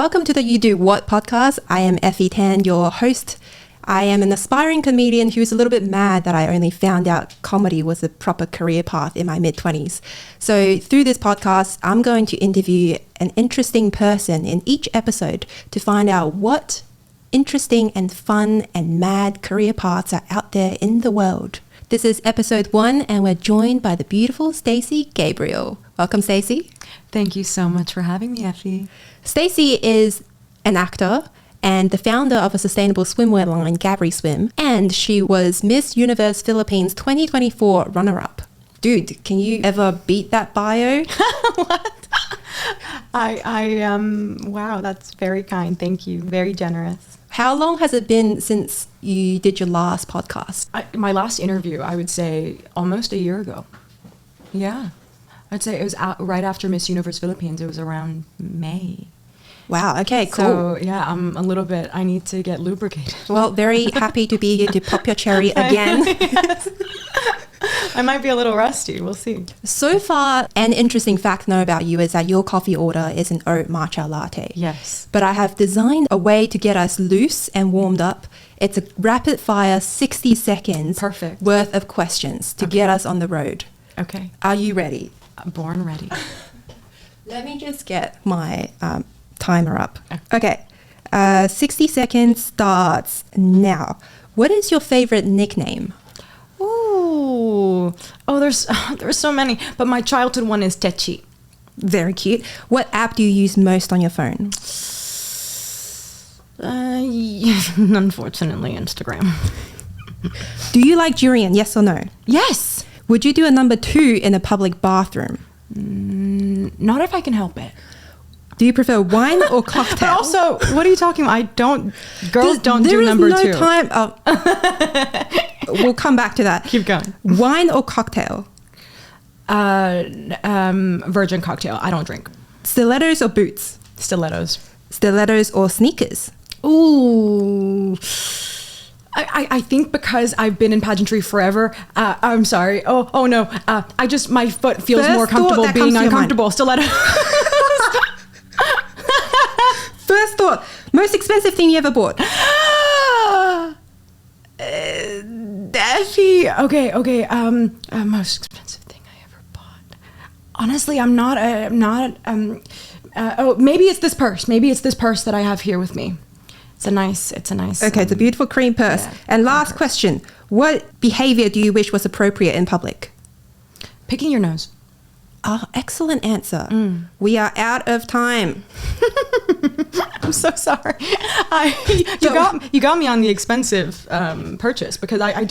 Welcome to the You Do What podcast. I am Effie Tan, your host. I am an aspiring comedian who's a little bit mad that I only found out comedy was a proper career path in my mid-20s. So through this podcast, I'm going to interview an interesting person in each episode to find out what interesting and fun and mad career paths are out there in the world. This is episode 1 and we're joined by the beautiful Stacey Gabriel. Welcome, Stacey. Thank you so much for having me, Effie. Stacey is an actor and the founder of a sustainable swimwear line, GabriSwim, and she was Miss Universe Philippines 2024 runner-up. Dude, can you ever beat that bio? What? Wow, that's very kind. Thank you. Very generous. How long has it been since you did your last podcast? My last interview, I would say almost a year ago. Yeah. I'd say it was right after Miss Universe Philippines. It was around May. Wow, okay, cool. So, yeah, I'm a little bit, I need to get lubricated. Well, very happy to be here to pop your cherry again. Yes. I might be a little rusty. We'll see. So far, an interesting fact to know about you is that your coffee order is an oat matcha latte. Yes. But I have designed a way to get us loose and warmed up. It's a rapid fire 60 seconds Perfect. worth of questions to get us on the road. Okay. Are you ready? I'm born ready. Let me just get my timer up. Okay. 60 seconds starts now. What is your favorite nickname? Ooh. Oh, there's so many. But my childhood one is Techi. Very cute. What app do you use most on your phone? Unfortunately, Instagram. Do you like durian? Yes or no? Yes. Would you do a number 2 in a public bathroom? Not if I can help it. Do you prefer wine or cocktail? But also, what are you talking about? Girls don't do number 2. There is no time. We'll come back to that. Keep going. Wine or cocktail? Virgin cocktail. I don't drink. Stilettos or boots? Stilettos. Stilettos or sneakers? Ooh. I think because I've been in pageantry forever, I'm sorry. Oh no. My foot feels more comfortable being uncomfortable. Stiletto. First thought, most expensive thing you ever bought? Effie. Okay. Most expensive thing I ever bought. Honestly, I'm not. Maybe it's this purse. Maybe it's this purse that I have here with me. It's a nice. Okay, it's a beautiful cream purse. Yeah, and last question: what behavior do you wish was appropriate in public? Picking your nose. Oh, excellent answer. We are out of time. I'm so sorry. You got me on the expensive purchase because I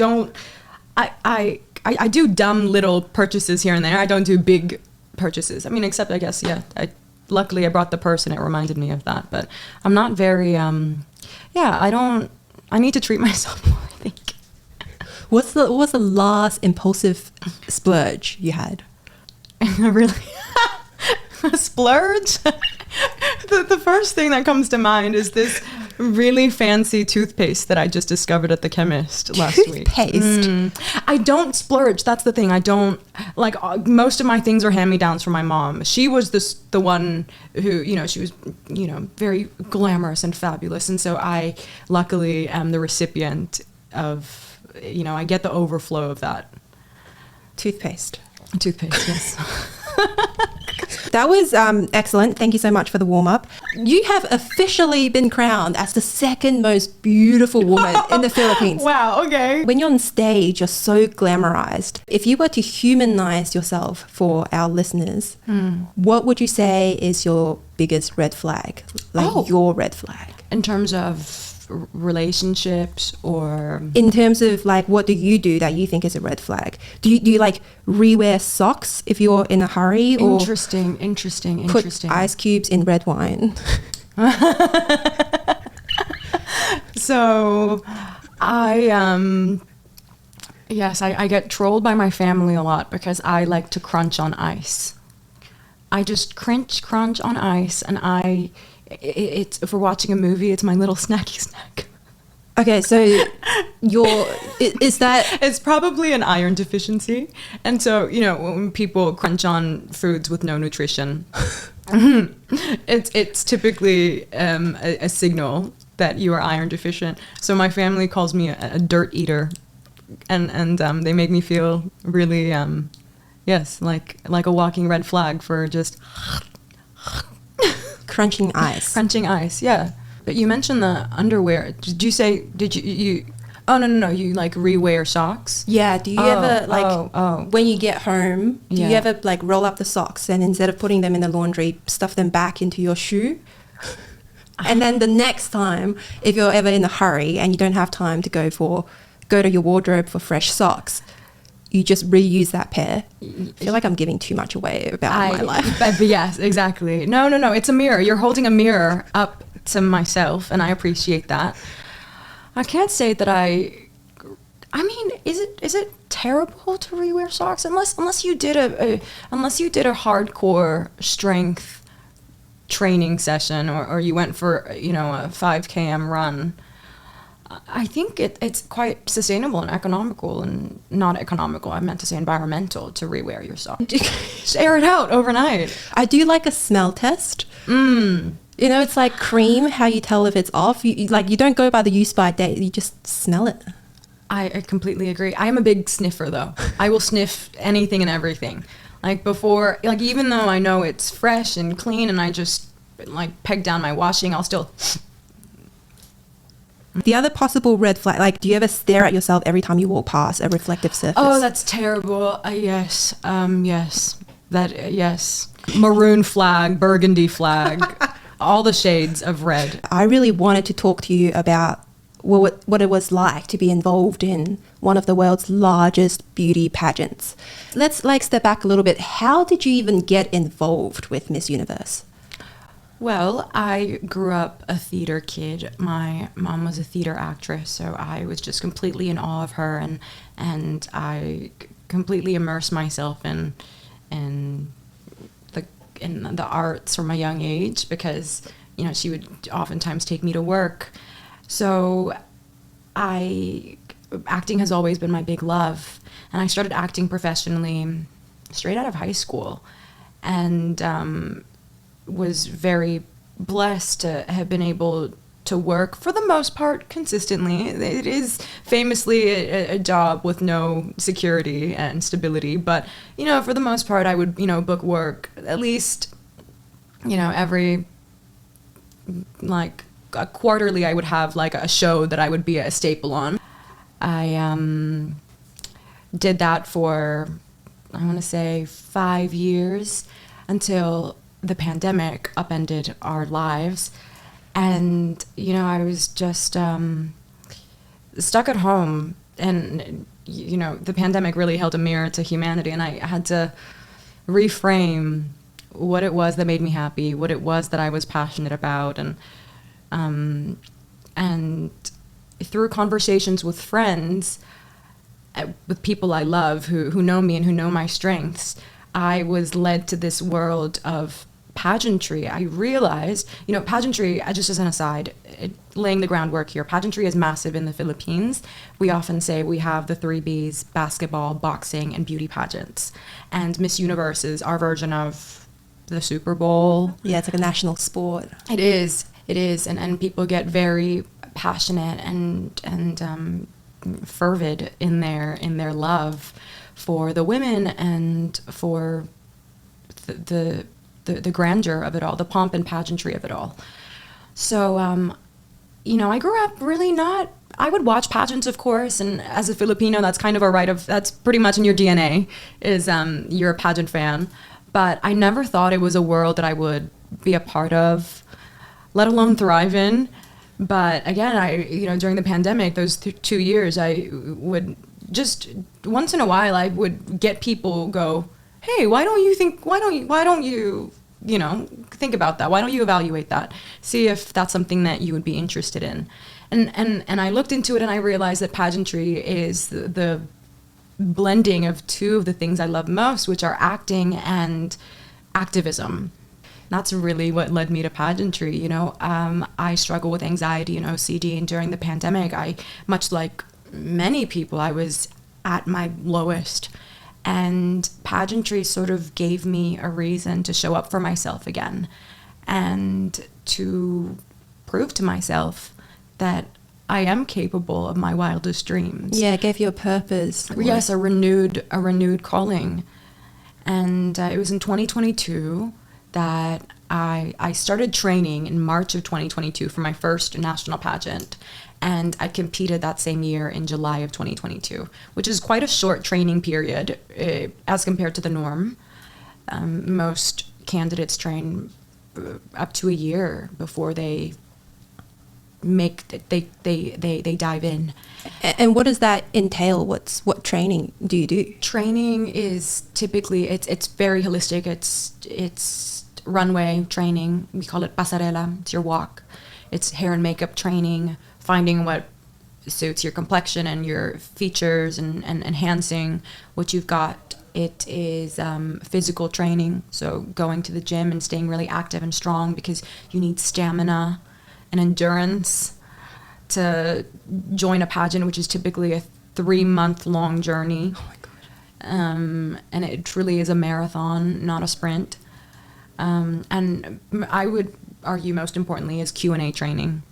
do dumb little purchases here and there. I don't do big purchases. I mean, except I guess, yeah. Luckily, I brought the purse and it reminded me of that. But I'm not very, I need to treat myself more, I think. What was the last impulsive splurge you had? Really? A splurge? The first thing that comes to mind is this really fancy toothpaste that I just discovered at the chemist last week. Toothpaste? I don't splurge. That's the thing. I don't, most of my things are hand-me-downs from my mom. She was the one who, she was, very glamorous and fabulous. And so I luckily am the recipient of, I get the overflow of that. Toothpaste, yes. That was excellent. Thank you so much for the warm-up. You have officially been crowned as the second most beautiful woman in the Philippines. Wow, okay. When you're on stage, you're so glamorized. If you were to humanize yourself for our listeners, what would you say is your biggest red flag? Your red flag? In terms of relationships or in terms of what do you do that you think is a red flag? Do you rewear socks if you're in a hurry, or interesting put ice cubes in red wine? So I get trolled by my family a lot because I like to crunch on ice. I just crunch on ice, and it's if we're watching a movie, it's my little snacky snack. Okay, so is that... It's probably an iron deficiency. And so, when people crunch on foods with no nutrition, It's typically a signal that you are iron deficient. So my family calls me a dirt eater, and they make me feel really yes, like a walking red flag for just Crunching ice. crunching ice. Yeah. But you mentioned the underwear. Did you say you? Oh no! You like rewear socks? Yeah, do you ever like when you get home, do you ever like roll up the socks and instead of putting them in the laundry, stuff them back into your shoe? And then the next time, if you're ever in a hurry and you don't have time to go to your wardrobe for fresh socks, you just reuse that pair. I feel like I'm giving too much away about my life. But yes, exactly. No. It's a mirror. You're holding a mirror up to myself, and I appreciate that. I can't say that I mean, is it terrible to rewear socks unless you did a hardcore strength training session or you went for a 5 km run. I think it's quite sustainable and economical, and not economical, I meant to say environmental, to rewear your socks. Just air it out overnight. I do like a smell test. It's like cream, how you tell if it's off. You don't go by the use by date, you just smell it. I completely agree. I am a big sniffer, though. I will sniff anything and everything. Like before, like even though I know it's fresh and clean and I just like peg down my washing, I'll still... The other possible red flag, like, do you ever stare at yourself every time you walk past a reflective surface? Oh, that's terrible. Yes. Yes. Maroon flag, burgundy flag, all the shades of red. I really wanted to talk to you about what it was like to be involved in one of the world's largest beauty pageants. Let's step back a little bit. How did you even get involved with Miss Universe? Well, I grew up a theater kid. My mom was a theater actress, so I was just completely in awe of her, and I completely immersed myself in the arts from a young age because she would oftentimes take me to work. So acting has always been my big love, and I started acting professionally straight out of high school, and was very blessed to have been able to work for the most part consistently. It is famously a job with no security and stability, but for the most part I would book work at least every quarterly. I would have like a show that I would be a staple on. I did that for I want to say 5 years until the pandemic upended our lives, and I was just stuck at home, and the pandemic really held a mirror to humanity, and I had to reframe what it was that made me happy, what it was that I was passionate about, and through conversations with friends, with people I love who know me and who know my strengths, I was led to this world of pageantry. I realized, pageantry, just as an aside, laying the groundwork here, pageantry is massive in the Philippines. We often say we have the 3 Bs, basketball, boxing, and beauty pageants. And Miss Universe is our version of the Super Bowl. Yeah, it's like a national sport. It is. And people get very passionate and fervid in their love for the women and for the grandeur of it all, the pomp and pageantry of it all. So, I grew up really not... I would watch pageants, of course, and as a Filipino, that's kind of that's pretty much in your DNA, is you're a pageant fan. But I never thought it was a world that I would be a part of, let alone thrive in. But again, during the pandemic, those 2 years, I would just, once in a while, I would get people go, hey, why don't you think about that? Why don't you evaluate that? See if that's something that you would be interested in. And I looked into it and I realized that pageantry is the blending of two of the things I love most, which are acting and activism. That's really what led me to pageantry. I struggle with anxiety and OCD, and during the pandemic, much like many people, I was at my lowest. And pageantry sort of gave me a reason to show up for myself again and to prove to myself that I am capable of my wildest dreams. Yeah, it gave you a purpose. Yes, a renewed calling. And it was in 2022 that I started training in March of 2022 for my first national pageant. And I competed that same year in July of 2022, which is quite a short training period as compared to the norm. Most candidates train up to a year before they dive in. And what does that entail? What training do you do? Training is typically it's very holistic. It's runway training. We call it pasarela. It's your walk. It's hair and makeup training, finding what suits your complexion and your features, and enhancing what you've got. It is physical training, so going to the gym and staying really active and strong because you need stamina and endurance to join a pageant, which is typically a 3-month-long journey. Oh my God. And it truly is a marathon, not a sprint. And I would argue most importantly is Q&A training.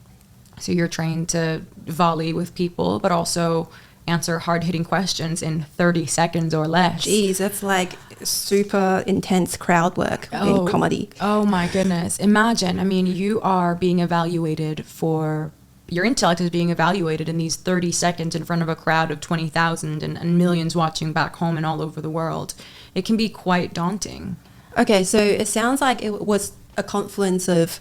So you're trained to volley with people, but also answer hard-hitting questions in 30 seconds or less. Geez, that's like super intense crowd work in comedy. Oh my goodness. Imagine, I mean, you are being evaluated your intellect is being evaluated in these 30 seconds in front of a crowd of 20,000 and millions watching back home and all over the world. It can be quite daunting. Okay, so it sounds like it was a confluence of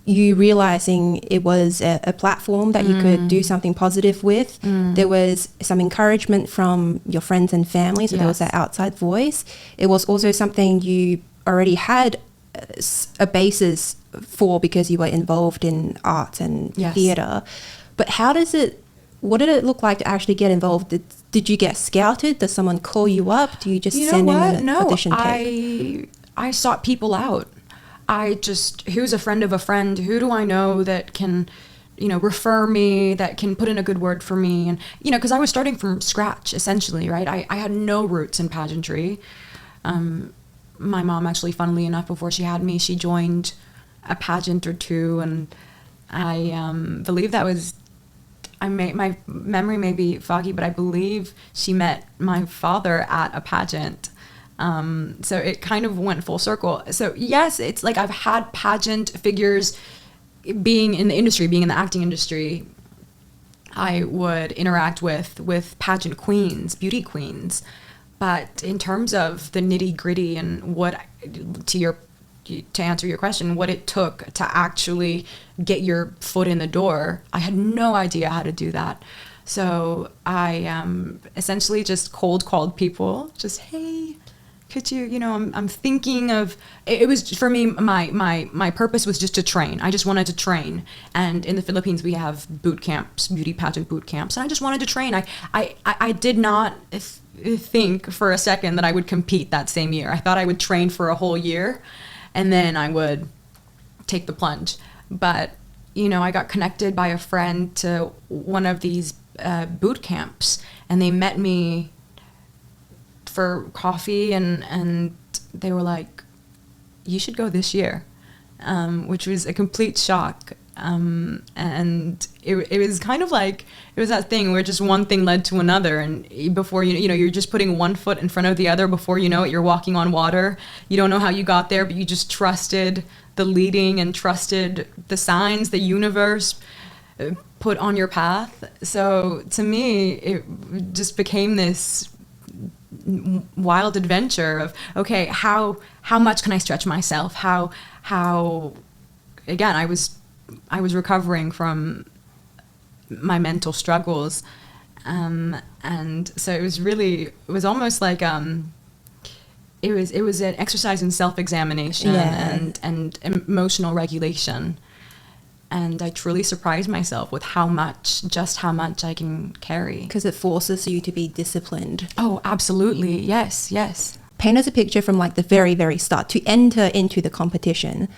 you realizing it was a platform that you could do something positive with. There was some encouragement from your friends and family, so there was that outside voice. It was also something you already had a basis for because you were involved in art and theatre. But what did it look like to actually get involved? Did you get scouted? Does someone call you up? Do you just send in an audition tape? I sought people out. Who's a friend of a friend? Who do I know that can, refer me, that can put in a good word for me? And, because I was starting from scratch, essentially, right? I had no roots in pageantry. My mom, actually, funnily enough, before she had me, she joined a pageant or two. And I believe that was, my memory may be foggy, but I believe she met my father at a pageant. So it kind of went full circle. So yes, it's like I've had pageant figures being in the industry, being in the acting industry. I would interact with pageant queens, beauty queens. But in terms of the nitty gritty and to answer your question, what it took to actually get your foot in the door, I had no idea how to do that. So I essentially just cold called people, just, hey, could you, I'm thinking of, it was, for me, my purpose was just to train. I just wanted to train. And in the Philippines, we have boot camps, beauty pageant boot camps. And I just wanted to train. I did not think for a second that I would compete that same year. I thought I would train for a whole year and then I would take the plunge. But, I got connected by a friend to one of these boot camps, and they met me for coffee, and they were like, you should go this year, which was a complete shock. And it was kind of like, it was that thing where just one thing led to another, and before you're just putting one foot in front of the other. Before you know it, you're walking on water. You don't know how you got there, but you just trusted the leading and trusted the signs the universe put on your path. So to me, it just became this wild adventure of, okay, how much can I stretch myself? How again, I was recovering from my mental struggles, and so it was almost like it was an exercise in self-examination and emotional regulation. And I truly surprised myself with how much I can carry. Because it forces you to be disciplined. Oh, absolutely. Yes. Paint us a picture from like the very, very start. To enter into the competition,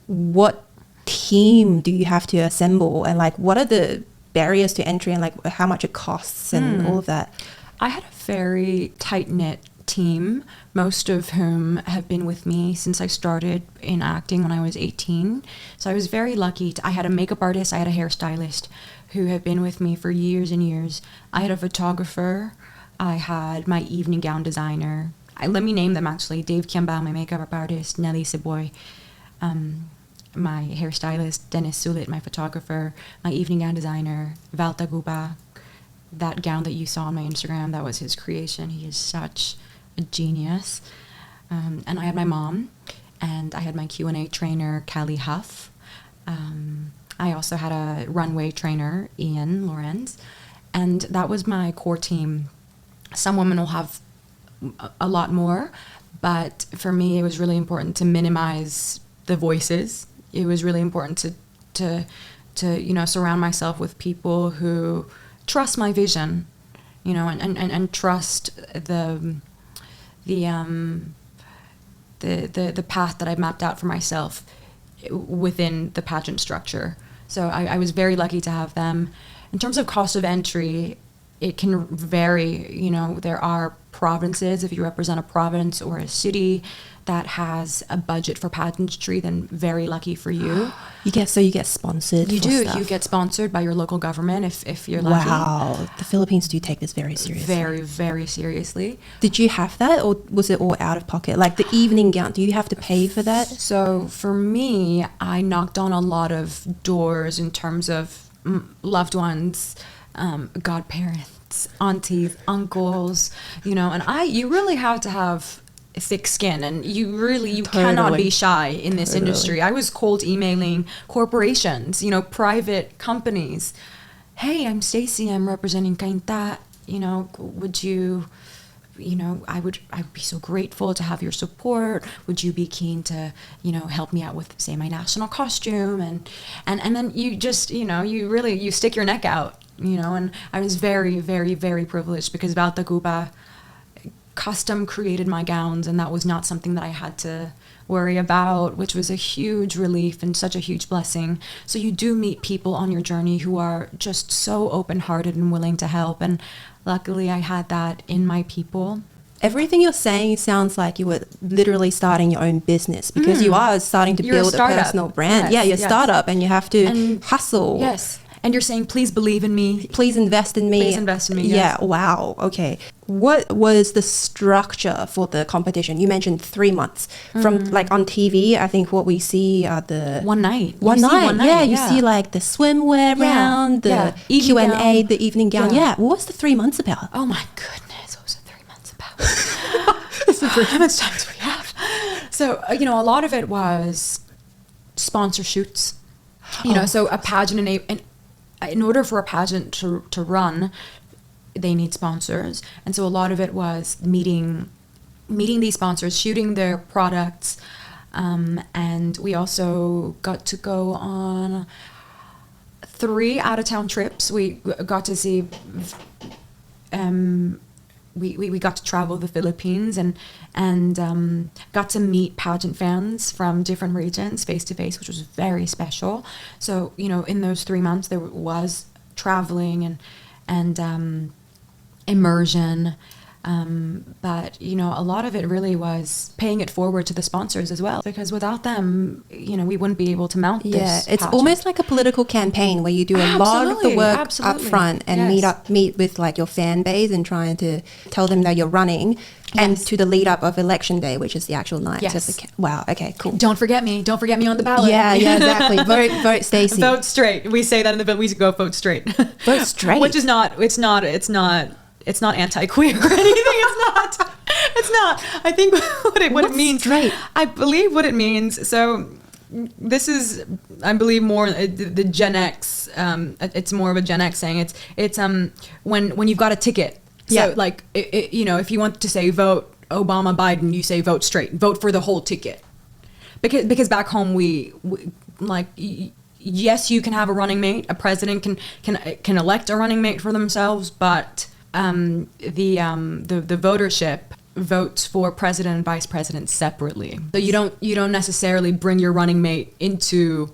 what team do you have to assemble? And like, what are the barriers to entry, and like how much it costs and all of that? I had a very tight-knit team, most of whom have been with me since I started in acting when I was 18. So I was very lucky. I had a makeup artist, I had a hairstylist who have been with me for years and years. I had a photographer, I had my evening gown designer. Let me name them actually. Dave Kiambao, my makeup artist, Nelly Seboy, my hairstylist, Dennis Sulit, my photographer, my evening gown designer, Val Taguba. That gown that you saw on my Instagram, that was his creation. He is such a genius. And I had my mom, and I had my Q&A trainer, Callie Huff. I also had a runway trainer, Ian Lorenz, and that was my core team. Some women will have a lot more, but for me, it was really important to minimize the voices. It was really important to surround myself with people who trust my vision, and trust the path that I've mapped out for myself within the pageant structure. So I was very lucky to have them. In terms of cost of entry, it can vary. There are provinces, if you represent a province or a city that has a budget for pageantry, then very lucky for you. You get sponsored. You do. Stuff. You get sponsored by your local government if you're lucky. Wow, the Philippines do take this very seriously. Very, very seriously. Did you have that, or was it all out of pocket? Like the evening gown, do you have to pay for that? So for me, I knocked on a lot of doors in terms of loved ones, godparents, aunties, uncles, and you really have to have thick skin, and you totally cannot be shy in this industry. I was cold emailing corporations, private companies. Hey, I'm Stacey, I'm representing Kainta, would you, I would be so grateful to have your support. Would you be keen to, help me out with, say, my national costume? And then you just, you stick your neck out, and I was very, very, very privileged because Val Taguba custom created my gowns, and that was not something that I had to worry about, which was a huge relief and such a huge blessing. So you do meet people on your journey who are just so open-hearted and willing to help, and luckily I had that in my people. Everything you're saying sounds like you were literally starting your own business, because you are starting to build a personal brand. Yes, you're a startup, and you have to hustle. Yes. And you're saying, please believe in me. Please invest in me. Please invest in me, yes. Yeah, wow. Okay. What was the structure for the competition? You mentioned 3 months. From like on TV, I think what we see are the... One night. One night. Yeah, you see like the swimwear round, the Q&A, the evening gown. Yeah. What was the 3 months about? Oh my goodness, what was the 3 months about? It's the how much time do we have? So, a lot of it was sponsor shoots. So a pageant in order for a pageant to run, they need sponsors. And so a lot of it was meeting these sponsors, shooting their products. And we also got to go on 3 out-of-town trips. We got to see... We got to travel the Philippines and got to meet pageant fans from different regions face to face, which was very special. So, in those 3 months there was traveling and immersion. But, a lot of it really was paying it forward to the sponsors as well, because without them, we wouldn't be able to mount this it's pageant. almost like a political campaign where you do a lot of the work up front and meet with like your fan base and trying to tell them that you're running. And to the lead up of election day, which is the actual night. Yes. Wow. Okay, cool. Don't forget me on the ballot. Yeah, exactly. Vote Stacey. Vote straight. We say that in the bill. We go vote straight. Vote straight. Which is not anti-queer or anything. It's not. I think what it means. Straight? I believe what it means. So this is, I believe, more the Gen X. It's more of a Gen X saying. It's when you've got a ticket. So like if you want to say vote Obama, Biden, you say vote straight. Vote for the whole ticket. Because back home we like. Yes, you can have a running mate. A president can elect a running mate for themselves, but the votership votes for president and vice president separately. So you don't necessarily bring your running mate into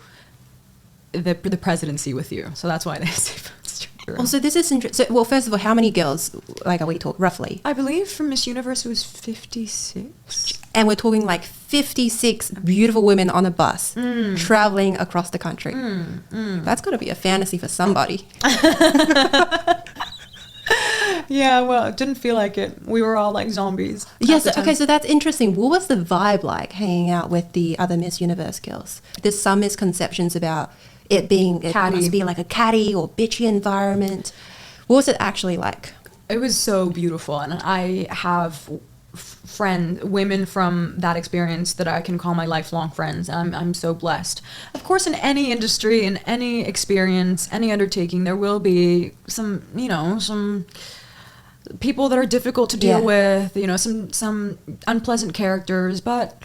the presidency with you. So that's why they say vote straight. Also, this is interesting. So, well, first of all, how many girls, like, are we talking roughly? I believe for Miss Universe it was 56. And we're talking like 56 beautiful women on a bus traveling across the country. That's got to be a fantasy for somebody. Yeah, well, it didn't feel like it. We were all like zombies. Yes, okay, so that's interesting. What was the vibe like hanging out with the other Miss Universe girls? There's some misconceptions about it must be like a catty or bitchy environment. What was it actually like? It was so beautiful, and I have women from that experience that I can call my lifelong friends. I'm so blessed. Of course, in any industry, in any experience, any undertaking, there will be some people that are difficult to deal with, some unpleasant characters, but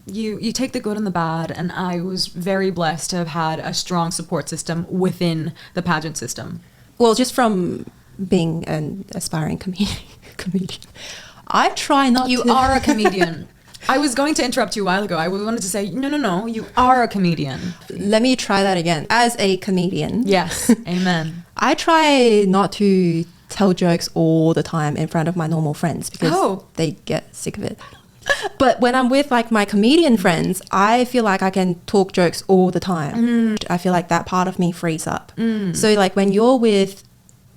you take the good and the bad, and I was very blessed to have had a strong support system within the pageant system. Well, just from being an aspiring comedian, I try not to... You are a comedian. I was going to interrupt you a while ago. I wanted to say, no, you are a comedian. Let me try that again. As a comedian... Yes, amen. I try not to tell jokes all the time in front of my normal friends because they get sick of it. But when I'm with like my comedian friends, I feel like I can talk jokes all the time. I feel like that part of me frees up. So like when you're with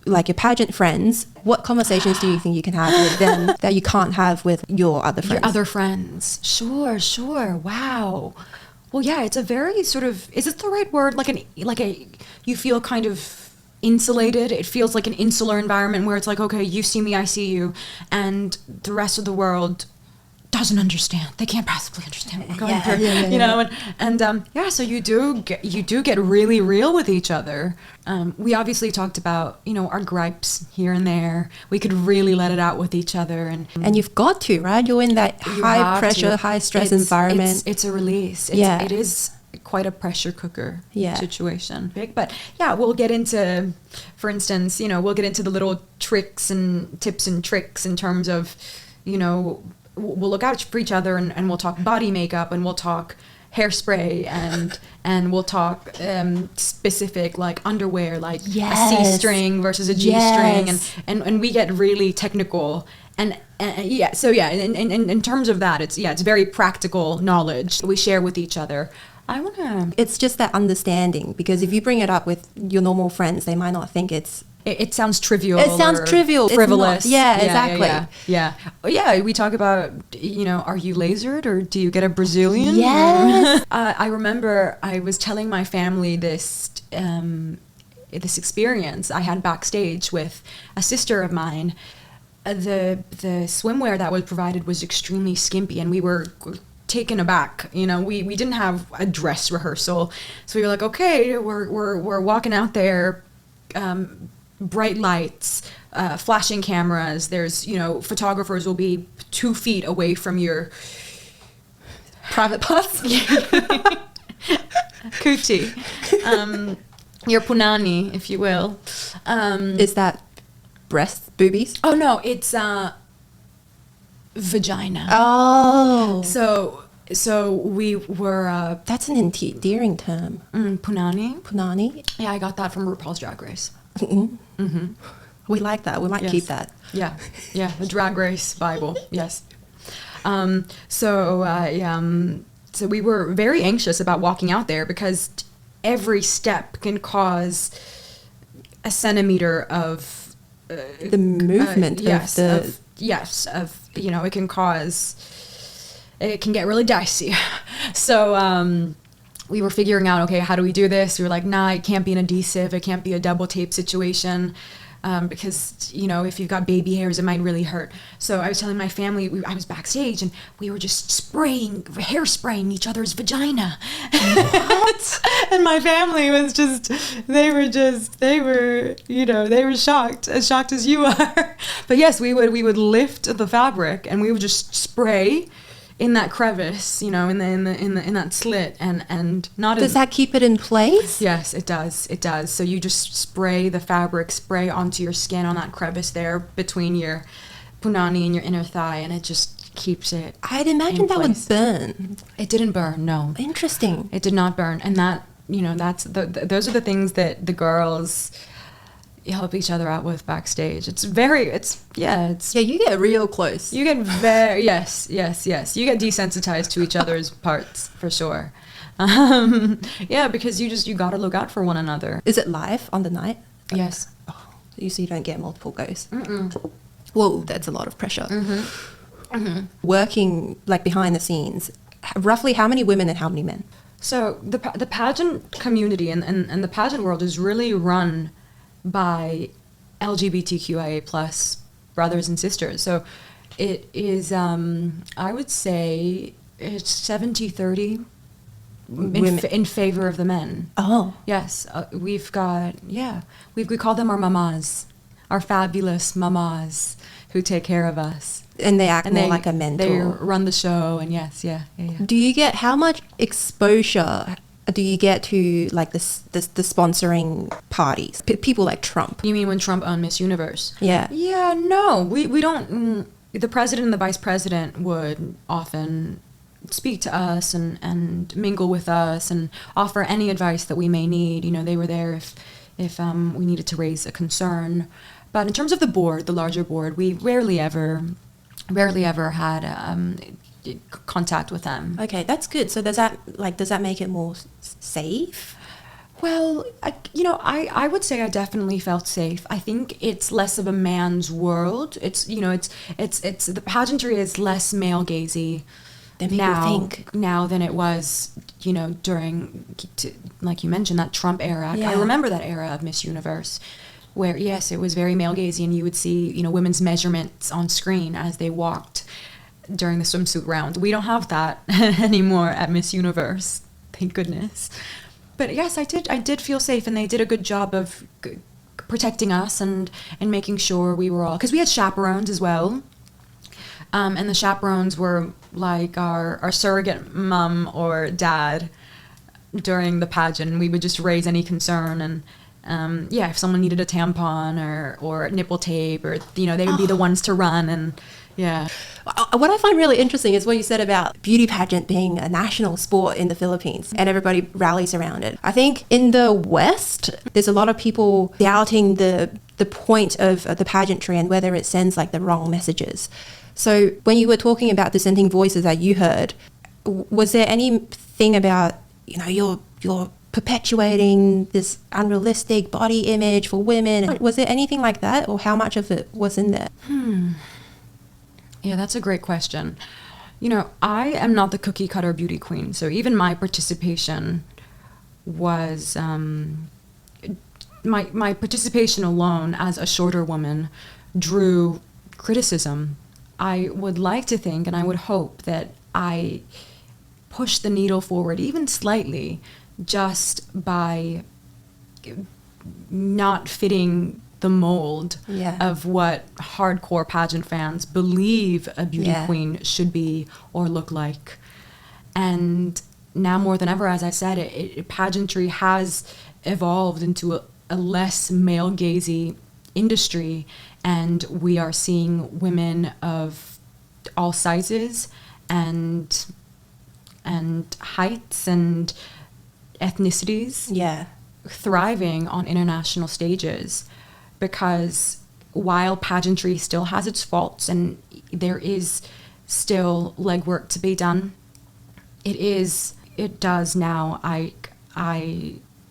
like your pageant friends, what conversations do you think you can have with them that you can't have with your other friends? Your other friends. Sure. Wow. Well, yeah, it's a very sort of, is it the right word? You feel kind of insulated. It feels like an insular environment where it's like, okay, you see me, I see you, and the rest of the world doesn't understand. They can't possibly understand what we're going through, so you do get really real with each other. We obviously talked about, our gripes here and there. We could really let it out with each other, and you've got to, right? You're in that high pressure, high stress environment. It's a release. It is quite a pressure cooker situation. But we'll get into, for instance, we'll get into the little tricks and tips and tricks in terms of, we'll look out for each other, and we'll talk body makeup, and we'll talk hairspray, and we'll talk specific like underwear, like a C-string versus a G-string, and we get really technical. And in terms of that, it's very practical knowledge that we share with each other. It's just that understanding, because if you bring it up with your normal friends, they might not think it sounds trivial. It sounds trivial. Frivolous. Exactly. Yeah. We talk about, are you lasered or do you get a Brazilian? Yes. I remember I was telling my family this experience I had backstage with a sister of mine. The swimwear that was provided was extremely skimpy, and we were taken aback. We didn't have a dress rehearsal, so we were like, okay, we're walking out there. Bright lights, flashing cameras. There's, photographers will be 2 feet away from your private parts. Coochie. Your punani, if you will. Is that breasts, boobies? Oh, no, it's vagina. Oh. So we were... That's an endearing term. Punani. Punani? Yeah, I got that from RuPaul's Drag Race. We like that. We might keep that. Yeah, the Drag Race Bible. Yes. So we were very anxious about walking out there, because every step can cause a centimeter of the movement it can cause, it can get really dicey. So we were figuring out, okay, how do we do this? We were like, nah, it can't be an adhesive. It can't be a double tape situation, because, if you've got baby hairs, it might really hurt. So I was telling my family, I was backstage, and we were just hairspraying each other's vagina. What? And my family was they were shocked as you are. But yes, we would lift the fabric, and we would just spray in that crevice, in that slit, and not. Does that keep it in place? Yes, it does. It does. So you just spray the fabric, spray onto your skin on that crevice there between your punani and your inner thigh, and it just keeps it. I'd imagine that would burn. It didn't burn. No. Interesting. It did not burn, and those are the things that the girls help each other out with backstage. Yeah, you get real close. You get yes. You get desensitized to each other's parts for sure. Because you got to look out for one another. Is it live on the night? Yes. Oh, so you don't get multiple goes. Mm-mm. Whoa, that's a lot of pressure. Mm-hmm. Mm-hmm. Working like behind the scenes, roughly how many women and how many men? So the pageant community and the pageant world is really run by LGBTQIA plus brothers and sisters. So it is, I would say it's 70-30 in favor of the men. Oh. Yes. We've got, we call them our mamas, our fabulous mamas who take care of us. And they act more like a mentor. They run the show, and yes. Do you get, how much exposure do you get to like the sponsoring parties? People like Trump. You mean when Trump owned Miss Universe? Yeah. Yeah, no. We don't, the president and the vice president would often speak to us and mingle with us and offer any advice that we may need. They were there if we needed to raise a concern. But in terms of the board, the larger board, we rarely ever had contact with them. Okay, that's good. So does that make it more safe? Well, I would say I definitely felt safe. I think it's less of a man's world. It's the pageantry is less male gazy now than it was, during, like you mentioned, that Trump era. Yeah. I remember that era of Miss Universe, where yes, it was very male gazy, and you would see women's measurements on screen as they walked during the swimsuit round. We don't have that anymore at Miss Universe, thank goodness. But yes, I did feel safe, and they did a good job of protecting us and making sure we were all, because we had chaperones as well. And the chaperones were like our surrogate mom or dad during the pageant. We would just raise any concern, and if someone needed a tampon or nipple tape, or they would be the ones to run. And yeah. What I find really interesting is what you said about beauty pageant being a national sport in the Philippines, and everybody rallies around it. I think in the West, there's a lot of people doubting the point of the pageantry and whether it sends like the wrong messages. So when you were talking about dissenting voices that you heard, was there anything about, you're perpetuating this unrealistic body image for women? Was there anything like that, or how much of it was in there? Yeah, that's a great question. I am not the cookie cutter beauty queen, so even my participation was my participation alone as a shorter woman drew criticism. I would like to think, and I would hope, that I pushed the needle forward even slightly just by not fitting the mold of what hardcore pageant fans believe a beauty queen should be or look like. And now more than ever, as I said, pageantry has evolved into a less male gazy industry, and we are seeing women of all sizes and heights and ethnicities thriving on international stages. Because while pageantry still has its faults and there is still legwork to be done, it does now, I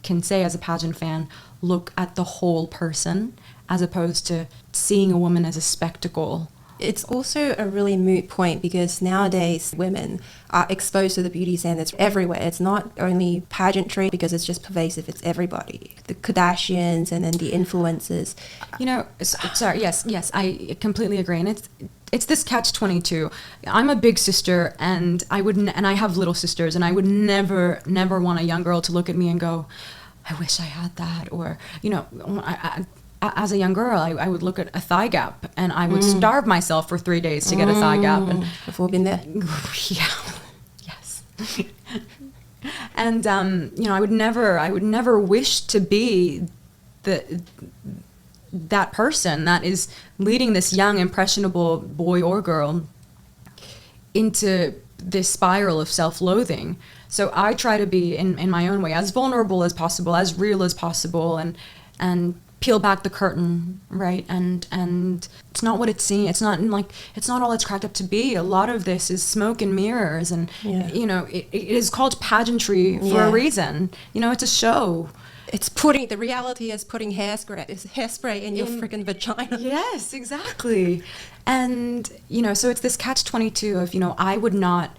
can say as a pageant fan, look at the whole person as opposed to seeing a woman as a spectacle. It's also a really moot point, because nowadays women are exposed to the beauty standards everywhere. It's not only pageantry, because it's just pervasive. It's everybody. The Kardashians and then the influencers. Sorry, yes, I completely agree. And it's this catch-22. I'm a big sister, and I have little sisters, and I would never want a young girl to look at me and go, I wish I had that. Or, as a young girl, I would look at a thigh gap, and I would starve myself for 3 days to get a thigh gap. And we've all been there. Yeah, yes. And I would never wish to be that person that is leading this young, impressionable boy or girl into this spiral of self-loathing. So I try to be in my own way as vulnerable as possible, as real as possible, and peel back the curtain, right? And it's not what it's seen. It's not all it's cracked up to be. A lot of this is smoke and mirrors, and you know, it is called pageantry for a reason. You know, it's a show. It's the reality is putting hairspray in your freaking vagina. Yes, exactly. And, you know, so it's this catch-22 of, you know, I would not.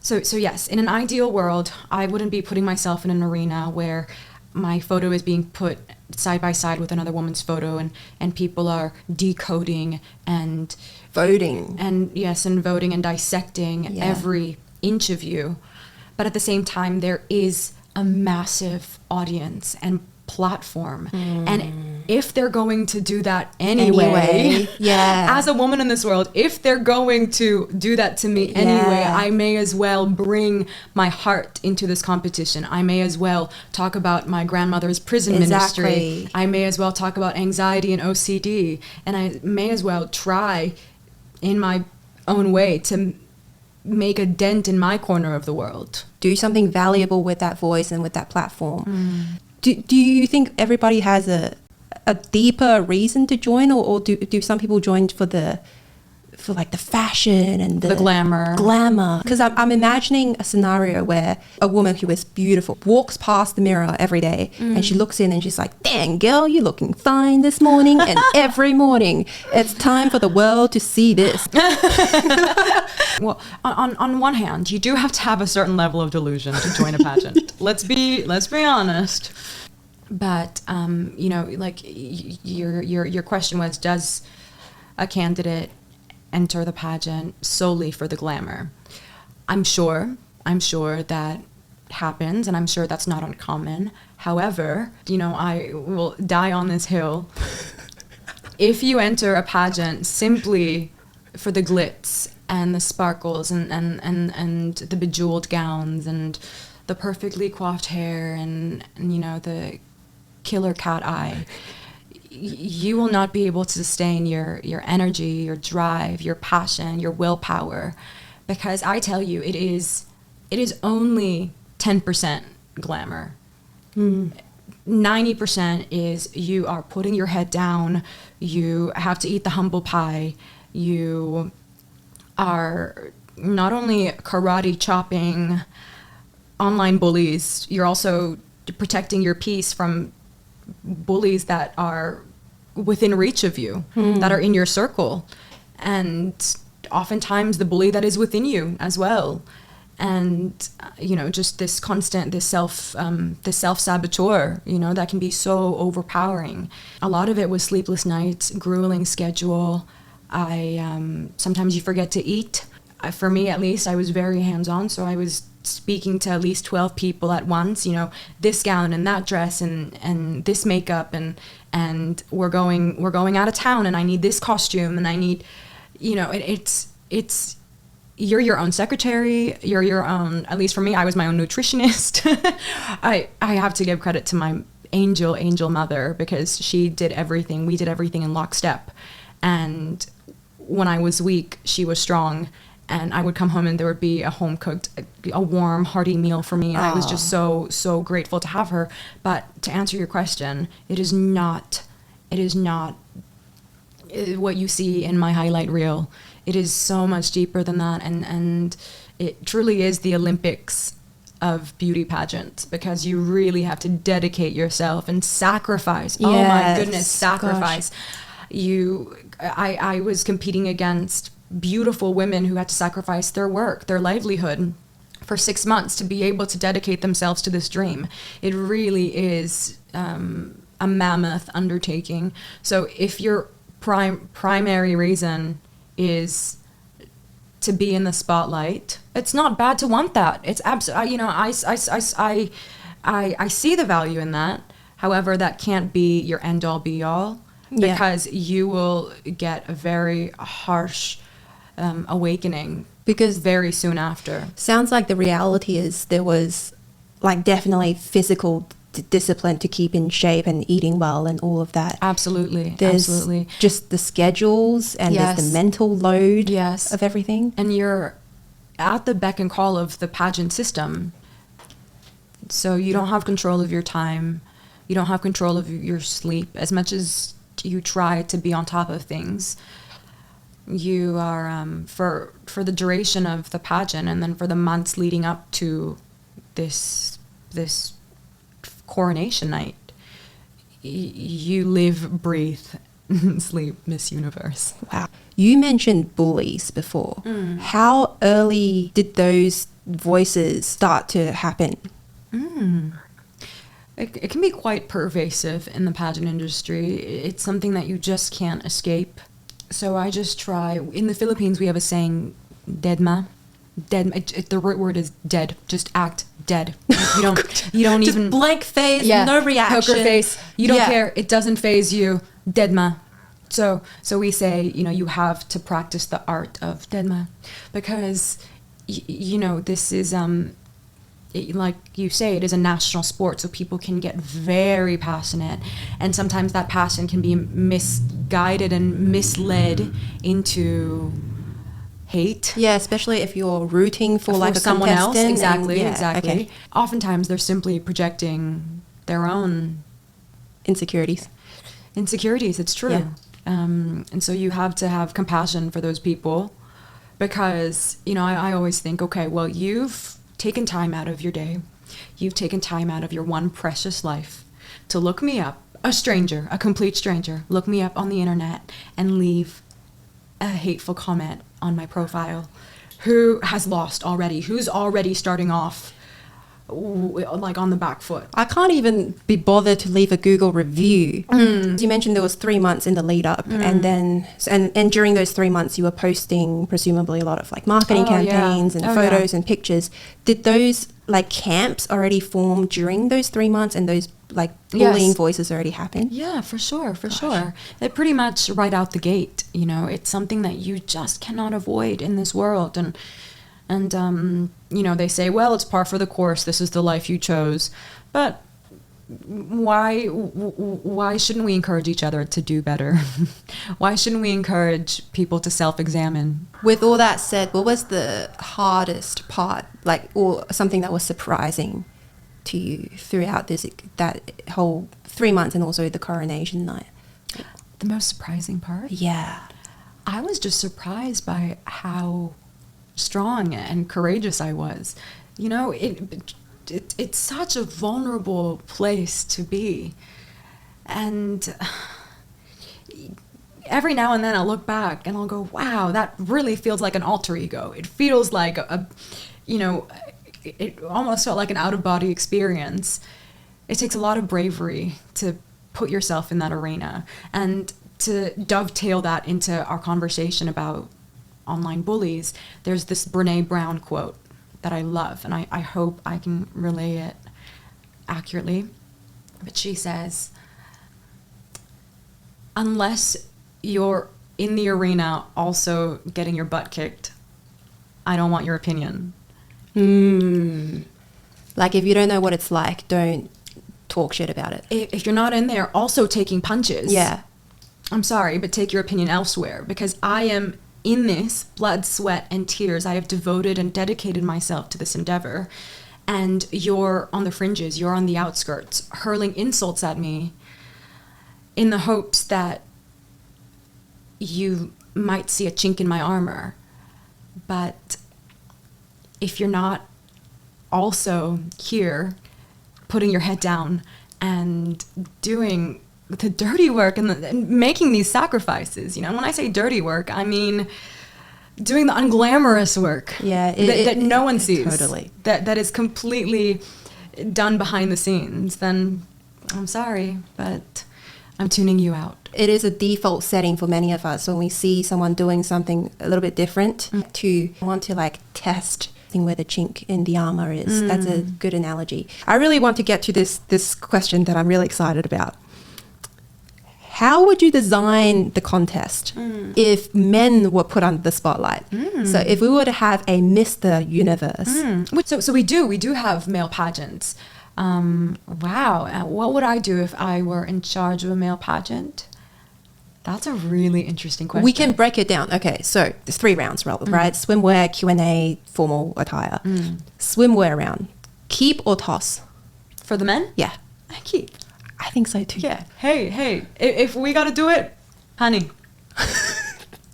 So yes, in an ideal world, I wouldn't be putting myself in an arena where my photo is being put side by side with another woman's photo, and people are decoding and voting. And yes, and voting and dissecting every inch of you. But at the same time, there is a massive audience and platform, and if they're going to do that anyway, as a woman in this world, if they're going to do that to me anyway, I may as well bring my heart into this competition. I may as well talk about my grandmother's prison ministry. I may as well talk about anxiety and OCD, and I may as well try in my own way to make a dent in my corner of the world. Do something valuable with that voice and with that platform. Do you think everybody has a deeper reason to join, or do some people join for like the fashion and the glamour? Because I'm imagining a scenario where a woman who is beautiful walks past the mirror every day and she looks in and she's like, dang girl, you're looking fine this morning, and every morning it's time for the world to see this. Well, on one hand, you do have to have a certain level of delusion to join a pageant. Let's be honest. But you know, like your question was, does a candidate enter the pageant solely for the glamour? I'm sure that happens, and I'm sure that's not uncommon. However, you know, I will die on this hill. If you enter a pageant simply for the glitz and the sparkles and the bejeweled gowns and the perfectly coiffed hair and you know, the killer cat eye, you will not be able to sustain your energy, your drive, your passion, your willpower, because I tell you, it is only 10% glamour. 90% is you are putting your head down, you have to eat the humble pie, you are not only karate chopping online bullies, you're also protecting your peace from bullies that are within reach of you, that are in your circle, and oftentimes the bully that is within you as well. And you know, just this constant, this self-saboteur, you know, that can be so overpowering. A lot of it was sleepless nights, grueling schedule. Sometimes you forget to eat. For me, at least, I was very hands-on, so I was speaking to at least 12 people at once, you know, this gown and that dress and this makeup and we're going out of town and I need this costume and I need, you know, it's you're your own secretary, you're your own, at least for me, I was my own nutritionist. I have to give credit to my angel mother, because she did everything. We did everything in lockstep. And when I was weak, she was strong. And I would come home and there would be a home-cooked, a warm, hearty meal for me. And I was just so grateful to have her. But to answer your question, it is not what you see in my highlight reel. It is so much deeper than that. And it truly is the Olympics of beauty pageants, because you really have to dedicate yourself and sacrifice. Yes, oh my goodness, sacrifice. I was competing against beautiful women who had to sacrifice their work, their livelihood for 6 months to be able to dedicate themselves to this dream. It really is a mammoth undertaking. So if your primary reason is to be in the spotlight, it's not bad to want that. It's absolutely, you know, I see the value in that. However, that can't be your end all be all, because you will get a very harsh awakening, because very soon after. Sounds like the reality is there was like definitely physical discipline to keep in shape and eating well and all of that. Absolutely. There's just the schedules and there's the mental load of everything. And you're at the beck and call of the pageant system. So you don't have control of your time. You don't have control of your sleep. As much as you try to be on top of things, you are, for the duration of the pageant and then for the months leading up to this coronation night, you live, breathe, sleep Miss Universe. Wow. You mentioned Bullies before. How early did those voices start to happen? It can be quite pervasive in the pageant industry. It's something that you just can't escape. So I just try. In the Philippines, we have a saying, "Deadma." The root word is dead. Just act dead. You don't just even blank face, no reaction. Poker face. You don't care. It doesn't faze you. Deadma. So we say, you have to practice the art of deadma, because this is like you say, it is a national sport, so people can get very passionate, and sometimes that passion can be misguided and misled into hate. Yeah, especially if you're rooting for like a someone else. contestant. Exactly. Okay. Oftentimes they're simply projecting their own Insecurities. It's true. Yeah. And so you have to have compassion for those people, because I always think, okay, well, you've taken time out of your day, you've taken time out of your one precious life to look me up, a complete stranger, look me up on the internet and leave a hateful comment on my profile. Who has lost already? Who's already starting off like on the back foot? I can't even be bothered to leave a Google review. You mentioned there was 3 months in the lead up, and then and during those 3 months you were posting presumably a lot of like marketing campaigns and photos and pictures. Did those like camps already form during those 3 months, and those like bullying voices already happened? Yeah, for sure. They're pretty much right out the gate. It's something that you just cannot avoid in this world, and they say, well, it's par for the course. This is the life you chose. But why shouldn't we encourage each other to do better? Why shouldn't we encourage people to self-examine? With all that said, what was the hardest part, like, or something that was surprising to you throughout that whole 3 months, and also the coronation night? The most surprising part? Yeah. I was just surprised by how strong and courageous I was. It's such a vulnerable place to be, and every now and then I'll look back and I'll go, wow, that really feels like an alter ego. It feels like it almost felt like an out-of-body experience. It takes a lot of bravery to put yourself in that arena, and to dovetail that into our conversation about online bullies, there's this Brene Brown quote that I love, and I hope I can relay it accurately. But she says, unless you're in the arena also getting your butt kicked, I don't want your opinion. Like, if you don't know what it's like, don't talk shit about it. If you're not in there also taking punches, I'm sorry, but take your opinion elsewhere, because I am in this blood, sweat, and tears. I have devoted and dedicated myself to this endeavor, and you're on the fringes, you're on the outskirts, hurling insults at me in the hopes that you might see a chink in my armor. But if you're not also here putting your head down and doing the dirty work and making these sacrifices, when I say dirty work, I mean doing the unglamorous work that no one sees, totally, that is completely done behind the scenes, then I'm sorry, but I'm tuning you out. It is a default setting for many of us when we see someone doing something a little bit different to want to like test where the chink in the armor is. That's a good analogy. I really want to get to this question that I'm really excited about. How would you design the contest if men were put under the spotlight? So if we were to have a Mr. Universe. So we do have male pageants. Wow. What would I do if I were in charge of a male pageant? That's a really interesting question. We can break it down. Okay, so there's 3 rounds, right? Swimwear, Q&A, formal attire. Swimwear round. Keep or toss? For the men? Yeah. I keep. I think so too. Yeah. Hey, if we got to do it, honey.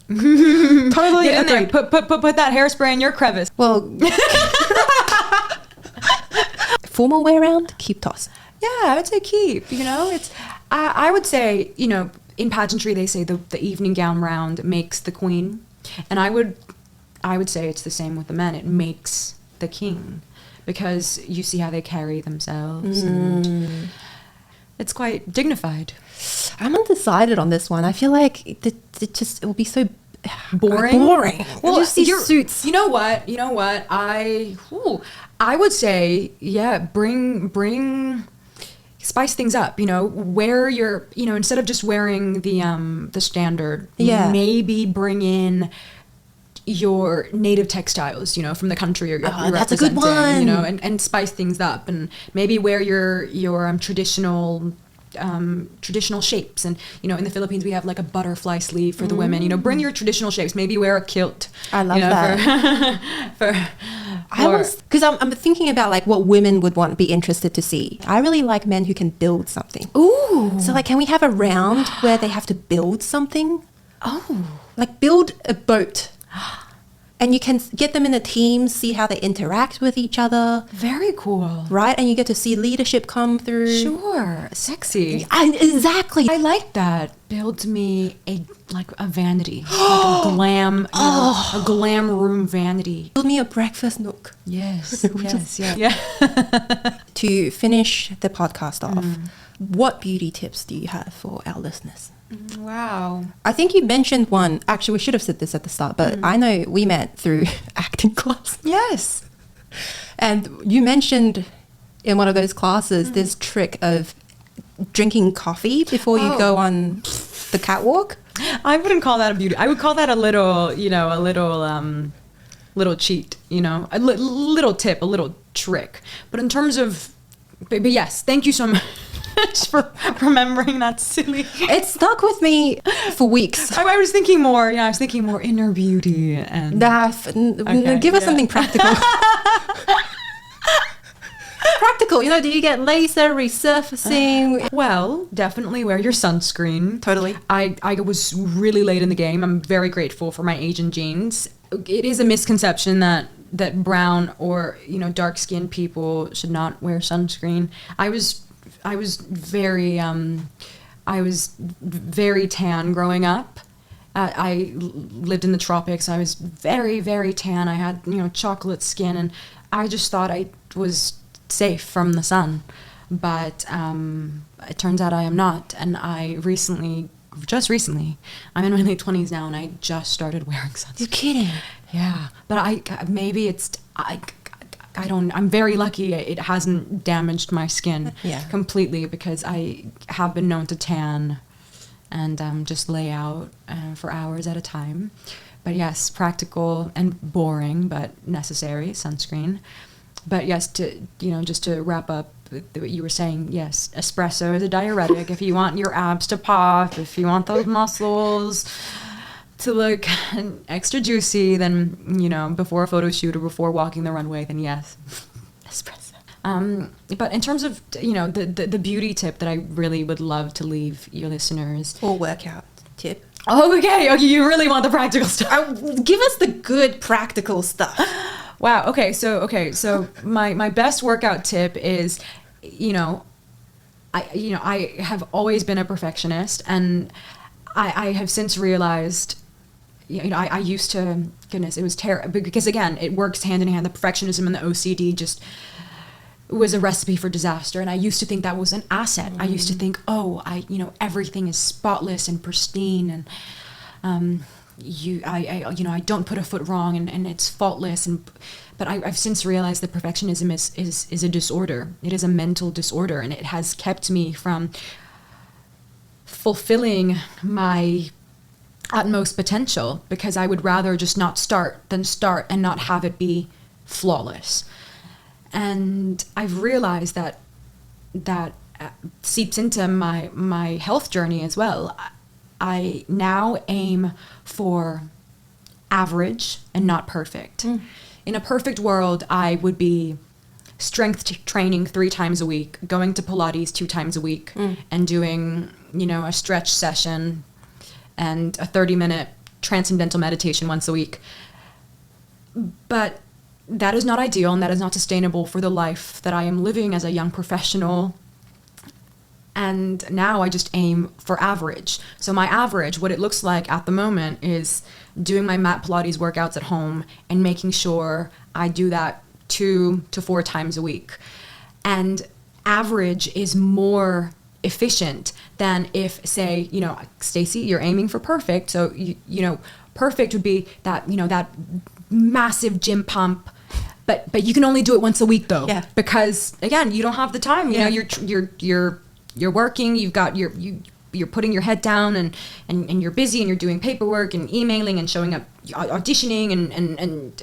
Totally Get in there. agree. Put that hairspray in your crevice. Well, formal wear round, keep toss. Yeah, I would say keep. You know, it's. I would say, you know, in pageantry they say the evening gown round makes the queen, and I would say it's the same with the men. It makes the king, because you see how they carry themselves. And it's quite dignified. I'm undecided on this one. I feel like it will be so Boring. Well, you see suits. You know what? I would say, yeah, bring spice things up. You know, wear your, you know, instead of just wearing the standard, maybe bring in your native textiles, you know, from the country you're that's a good representing, one. you know, and spice things up, and maybe wear your traditional shapes. And, you know, in the Philippines we have like a butterfly sleeve for the women. You know, bring your traditional shapes. Maybe wear a kilt. I love that. Because I'm thinking about like what women would be interested to see. I really like men who can build something. Ooh. So like, can we have a round where they have to build something? Oh. Like build a boat. And you can get them in a team, see how they interact with each other. Very cool. Right? And you get to see leadership come through. Sure. Sexy. Exactly. I like that. Build me a vanity. Like a glam room vanity. Build me a breakfast nook. Yes. Yeah. To finish the podcast off, what beauty tips do you have for our listeners? Wow. I think you mentioned one. Actually, we should have said this at the start, but I know we met through acting class. Yes. And you mentioned in one of those classes this trick of drinking coffee before you go on the catwalk. I wouldn't call that a beauty. I would call that a little cheat, you know, a little tip, a little trick. But in terms of, but yes, thank you so much for remembering that silly. It stuck with me for weeks. I was thinking more. Yeah, I was thinking more inner beauty and. Give us something practical. Practical, you know, do you get laser resurfacing? Well, definitely wear your sunscreen. Totally. I was really late in the game. I'm very grateful for my Asian genes. It is a misconception that brown or, you know, dark-skinned people should not wear sunscreen. I was very tan growing up. I lived in the tropics. I was very, very tan. I had, you know, chocolate skin, and I just thought I was safe from the sun. But it turns out I am not. And just recently, I'm in my late 20s now, and I just started wearing sunscreen. You're kidding. Yeah. But I'm very lucky it hasn't damaged my skin completely, because I have been known to tan and just lay out for hours at a time. But yes, practical and boring, but necessary sunscreen. But yes, just to wrap up what you were saying, yes, espresso is a diuretic. If you want your abs to pop, if you want those muscles to look extra juicy, then, you know, before a photo shoot or before walking the runway, then yes, espresso. But in terms of, you know, the beauty tip that I really would love to leave your listeners. Or workout tip. Oh, okay, you really want the practical stuff. Give us the good practical stuff. Wow, okay, so my best workout tip is, I have always been a perfectionist, and I have since realized, I used to, goodness, it was terrible, because again, it works hand in hand. The perfectionism and the OCD just was a recipe for disaster, and I used to think that was an asset. I used to think, everything is spotless and pristine, and I don't put a foot wrong, and it's faultless, but I've since realized that perfectionism is a disorder. It is a mental disorder, and it has kept me from fulfilling my utmost potential, because I would rather just not start than start and not have it be flawless. And I've realized that seeps into my health journey as well. I now aim for average and not perfect. In a perfect world, I would be strength training 3 times a week, going to Pilates 2 times a week, and doing, a stretch session and a 30-minute transcendental meditation once a week. But that is not ideal, and that is not sustainable for the life that I am living as a young professional. And now I just aim for average. So my average, what it looks like at the moment, is doing my mat Pilates workouts at home and making sure I do that 2 to 4 times a week. And average is more efficient than if, say, Stacey, you're aiming for perfect. So, perfect would be that, that massive gym pump. But you can only do it once a week, though. Yeah. Because, again, you don't have the time. You're working, you're putting your head down and you're busy and you're doing paperwork and emailing and showing up, auditioning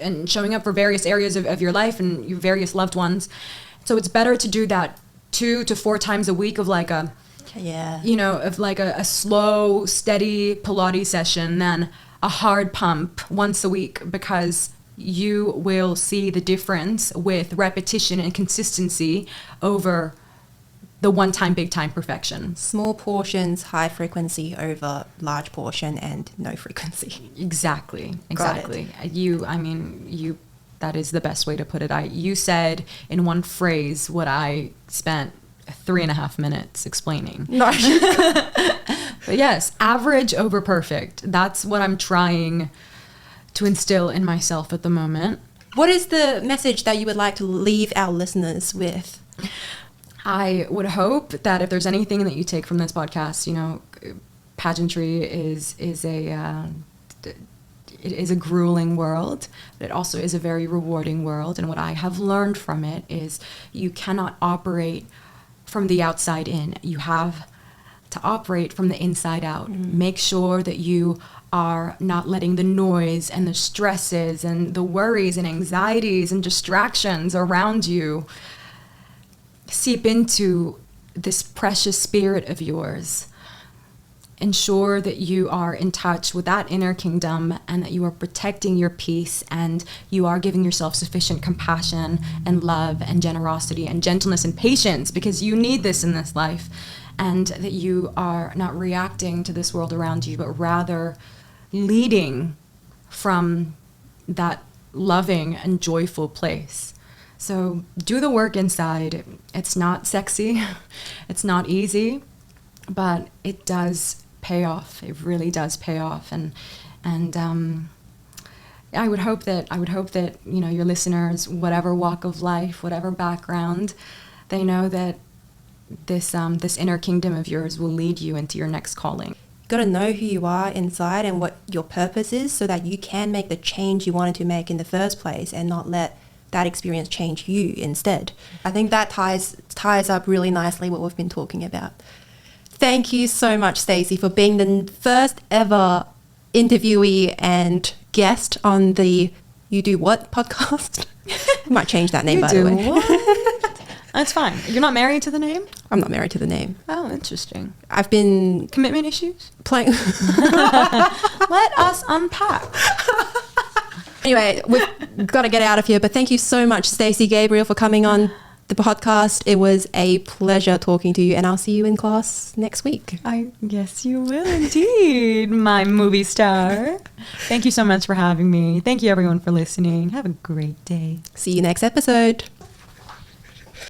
and showing up for various areas of your life and your various loved ones. So it's better to do that 2 to 4 times a week of like a slow, steady Pilates session than a hard pump once a week, because you will see the difference with repetition and consistency over the one-time, big-time perfection. Small portions, high frequency over large portion and no frequency. Exactly. That is the best way to put it. You said in one phrase what I spent 3.5 minutes explaining. No. But yes, average over perfect. That's what I'm trying to instill in myself at the moment. What is the message that you would like to leave our listeners with? I would hope that if there's anything that you take from this podcast, pageantry is a grueling world, but it also is a very rewarding world. And what I have learned from it is you cannot operate from the outside in. You have to operate from the inside out. Make sure that you are not letting the noise and the stresses and the worries and anxieties and distractions around you seep into this precious spirit of yours. Ensure that you are in touch with that inner kingdom and that you are protecting your peace and you are giving yourself sufficient compassion and love and generosity and gentleness and patience, because you need this in this life, and that you are not reacting to this world around you, but rather leading from that loving and joyful place. So do the work inside. It's not sexy, it's not easy, but it does pay off. It really does pay off. And I would hope that your listeners, whatever walk of life, whatever background, they know that this inner kingdom of yours will lead you into your next calling. You've got to know who you are inside and what your purpose is, so that you can make the change you wanted to make in the first place and not let that experience change you instead. I think that ties up really nicely what we've been talking about. Thank you so much, Stacey, for being the first ever interviewee and guest on the You Do What podcast. We might change that name, by the way. What? That's fine. You're not married to the name? I'm not married to the name. Oh, interesting. I've been... Commitment issues? Playing... Let us unpack. Anyway, we've got to get out of here, but thank you so much, Stacey Gabriel, for coming on the podcast. It was a pleasure talking to you, and I'll see you in class next week. Yes, you will indeed, my movie star. Thank you so much for having me. Thank you, everyone, for listening. Have a great day. See you next episode.